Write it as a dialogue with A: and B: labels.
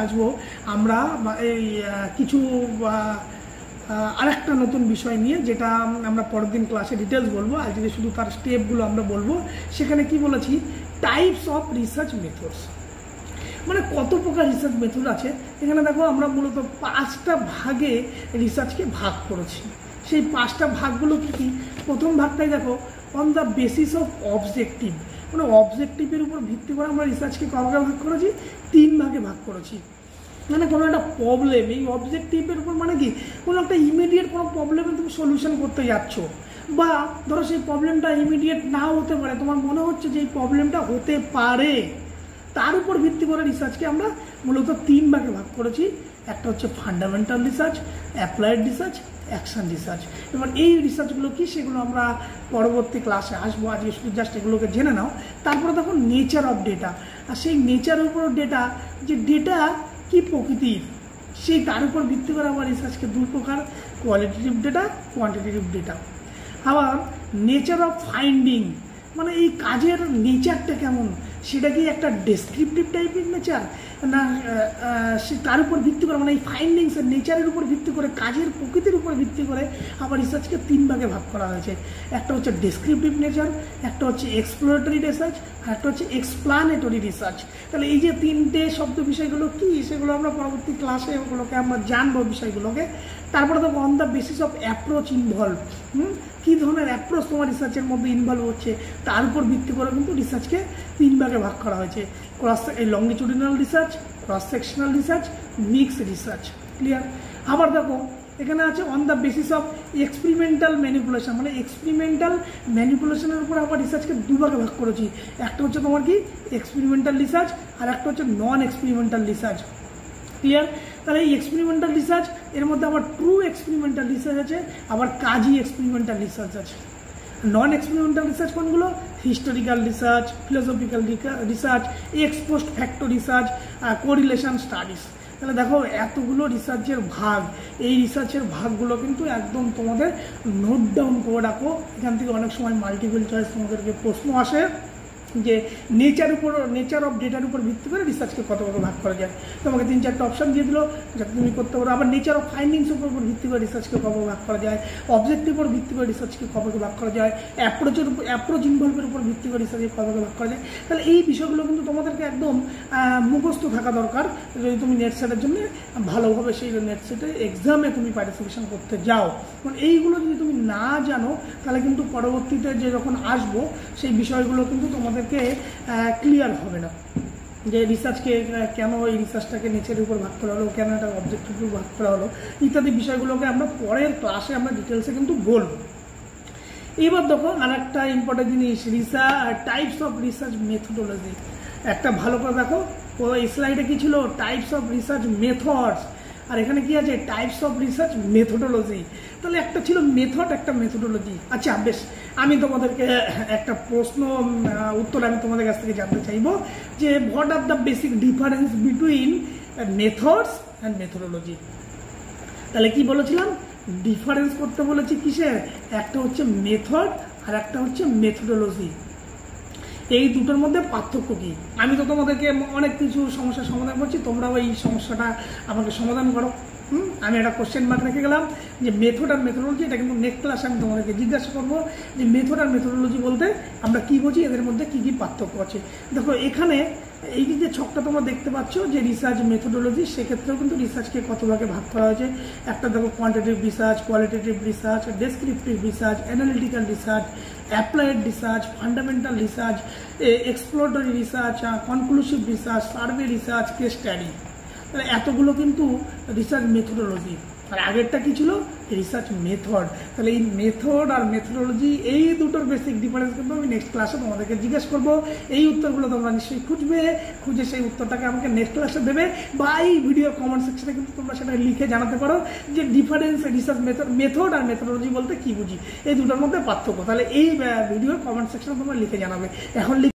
A: আসবো আমরা এই কিছু আরেকটা নতুন বিষয় নিয়ে, যেটা আমরা পরের দিন ক্লাসে ডিটেলস বলবো। আজকে শুধু তার স্টেপগুলো আমরা বলবো। সেখানে কি বলেছি, টাইপস অফ রিসার্চ মেথডস, মানে কত প্রকার রিসার্চ মেথড আছে। এখানে দেখো আমরা মূলত 5টা ভাগে রিসার্চকে ভাগ করেছি। সেই 5টা ভাগগুলো কি কি? প্রথম ভাগটাই দেখো, on the basis of objective, মানে অবজেক্টিভের উপর ভিত্তি করে আমরা রিসার্চকে ক ভাগে ভাগ করেছি? 3 ভাগে ভাগ করেছি। মানে কোনো একটা প্রবলেম, এই অবজেক্টিভের উপর মানে কি, কোনো একটা ইমিডিয়েট কোনো প্রবলেমে তুমি সলিউশন করতে যাচ্ছ, বা ধরো সেই প্রবলেমটা ইমিডিয়েট নাও হতে পারে, তোমার মনে হচ্ছে যে এই প্রবলেমটা হতে পারে, তার উপর ভিত্তি করে রিসার্চকে আমরা মূলত 3 ভাগে ভাগ করেছি। একটা হচ্ছে fundamental research, applied research, action research. এবার এই রিসার্চগুলো কি, সেগুলো আমরা পরবর্তী ক্লাসে আসবো। আজকে শুধু জাস্ট এগুলোকে জেনে নাও। তারপরে দেখো নেচার অফ ডেটা, আর সেই নেচারের উপর ডেটা, যে ডেটা কি প্রকৃতির, সেই তার উপর ভিত্তি করে আবার রিসার্চকে 2 প্রকার, কোয়ালিটেটিভ ডেটা, কোয়ান্টিটেটিভ ডেটা। আবার নেচার অফ ফাইন্ডিং, মানে এই কাজের নেচারটা কেমন, সেটা কি একটা ডেসক্রিপটিভ টাইপের নেচার, না সে তার উপর ভিত্তি করে, মানে এই ফাইন্ডিংসের নেচারের উপর ভিত্তি করে, কাজের প্রকৃতির উপর ভিত্তি করে আবার রিসার্চকে 3 ভাগে ভাগ করা হয়েছে। একটা হচ্ছে ডেসক্রিপটিভ নেচার, একটা হচ্ছে এক্সপ্লোরেটরি রিসার্চ, আর একটা হচ্ছে এক্সপ্লানেটরি রিসার্চ। তাহলে এই যে 3টে শব্দ বিষয়গুলো কি, সেগুলো আমরা পরবর্তী ক্লাসে ওগুলোকে আমরা জানবো বিষয়গুলোকে। তারপরে তো on the basis of approach involve, কী ধরনের অ্যাপ্রোচ তোমার রিসার্চের মধ্যে ইনভলভ হচ্ছে, তার উপর ভিত্তি করে কিন্তু রিসার্চকে 3 ভাগে ভাগ করা হয়েছে। Longitudinal research, cross sectional research, mix research. Clear? আবার দেখো এখানে আছে on the basis of experimental manipulation, মানে এক্সপেরিমেন্টাল ম্যানিপুলেশনের উপর আবার রিসার্চকে 2 ভাগে ভাগ করেছি। একটা হচ্ছে তোমার কি এক্সপেরিমেন্টাল রিসার্চ, আর একটা হচ্ছে নন এক্সপেরিমেন্টাল রিসার্চ। ক্লিয়ার? তাহলে এই এক্সপেরিমেন্টাল রিসার্চ এর মধ্যে আবার ট্রু এক্সপেরিমেন্টাল রিসার্চ আছে, আবার কাজী এক্সপেরিমেন্টাল রিসার্চ আছে। নন এক্সপেরিমেন্টাল রিসার্চ কোনগুলো? Historical research, philosophical research, x post facto research, correlation studies. তাহলে দেখো এতগুলো রিসার্চের ভাগ, এই রিসার্চের ভাগগুলো কিন্তু একদম তোমাদের নোট ডাউন করে রাখো। এখান থেকে অনেক সময় মাল্টিপল চয়েস তোমাদেরকে প্রশ্ন আসে যে নেচার অফ ডেটার উপর ভিত্তি করে রিসার্চকে কত ভাগে ভাগ করা যায়। তোমাকে 3-4টা অপশন দিয়ে দিল, যাতে তুমি করতে পারো। আবার নেচার অফ ফাইন্ডিংসের উপর ভিত্তি করে রিসার্চকে কত ভাগ করা যায়, অবজেক্টিভের উপর ভিত্তি করে রিসার্চকে কত ভাগে ভাগ করা যায়, অ্যাপ্রোচ ইনভলভের উপর ভিত্তি করে রিসার্চকে কত ভাগে ভাগ করা যায়। তাহলে এই বিষয়গুলো কিন্তু তোমাদেরকে একদম মুখস্থ থাকা দরকার, যদি তুমি নেট সেটের জন্য ভালোভাবে সেই নেট সেটে এক্সামে তুমি পার্টিসিপেশন করতে যাও। মানে এইগুলো যদি তুমি না জানো, তাহলে কিন্তু পরবর্তীতে যে যখন আসবো, সেই বিষয়গুলো কিন্তু তোমাদেরকে ক্লিয়ার হবে না, যে রিসার্চকে কেন, এই রিসার্চটাকে নেচারের উপর ভাগ করা হলো, কেন এটা অবজেক্টিভের উপর ভাগ করা হলো, ইত্যাদি বিষয়গুলোকে আমরা পরের ক্লাসে আমরা ডিটেলসে কিন্তু বলবো। এবার দেখো আর একটা ইম্পর্টেন্ট জিনিস, টাইপস অফ রিসার্চ মেথোডোলজি। একটা ভালো করে দেখো, এই স্লাইডে কি ছিল? টাইপস অফ রিসার্চ মেথডস, আর এখানে কি আছে? Types of research methodology. তাহলে একটা ছিল মেথড, একটা মেথোডোলজি। আচ্ছা বেশ, আমি তোমাদেরকে একটা প্রশ্ন উত্তর আমি তোমাদের কাছ থেকে জানতে চাইবো, যে what are the basic difference between methods and methodology. তাহলে কি বলেছিলাম? ডিফারেন্স করতে বলেছি কিসের? একটা হচ্ছে মেথড, আর একটা হচ্ছে মেথোডোলজি। এই দুটোর মধ্যে পার্থক্য কি? আমি তো তোমাদেরকে অনেক কিছু সমস্যার সমাধান করছি, তোমরাও এই সমস্যাটা আমাকে সমাধান করো। আমি একটা কোশ্চেন মার্ক রেখে গেলাম যে মেথড আর মেথোডোলজি। এটা কিন্তু নেক্সট ক্লাসে আমি তোমাদেরকে জিজ্ঞাসা করবো যে মেথড আর মেথোডোলজি বলতে আমরা কি বুঝি, এদের মধ্যে কি কি পার্থক্য আছে। দেখো এখানে এই যে ছকটা তোমরা দেখতে পাচ্ছ, যে রিসার্চ মেথোডোলজি, সেক্ষেত্রেও কিন্তু রিসার্চকে কত ভাগে ভাগ করা হয়েছে। একটা দেখো quantitative research, qualitative research, descriptive research, analytical research, applied research, fundamental research, exploratory research, conclusive research, survey research, case study. তাহলে এতগুলো কিন্তু রিসার্চ মেথোডোলজি। আর আগেরটা কি ছিল? Research method. তাহলে এই মেথড আর মেথোডোলজি, এই দুটোর বেসিক ডিফারেন্স কিন্তু আমি নেক্সট ক্লাসে তোমাদেরকে জিজ্ঞেস করবো। এই উত্তরগুলো তোমরা নিশ্চয়ই খুঁজে সেই উত্তরটাকে আমাকে নেক্সট ক্লাসে দেবে, বা এই ভিডিও কমেন্ট সেকশনে কিন্তু তোমরা সেটা লিখে জানাতে পারো যে ডিফারেন্স রিসার্চ মেথড আর মেথোডোলজি বলতে কি বুঝি, এই দুটোর মধ্যে পার্থক্য। তাহলে এই ভিডিওর কমেন্ট সেকশনে তোমরা লিখে জানাবে। এখন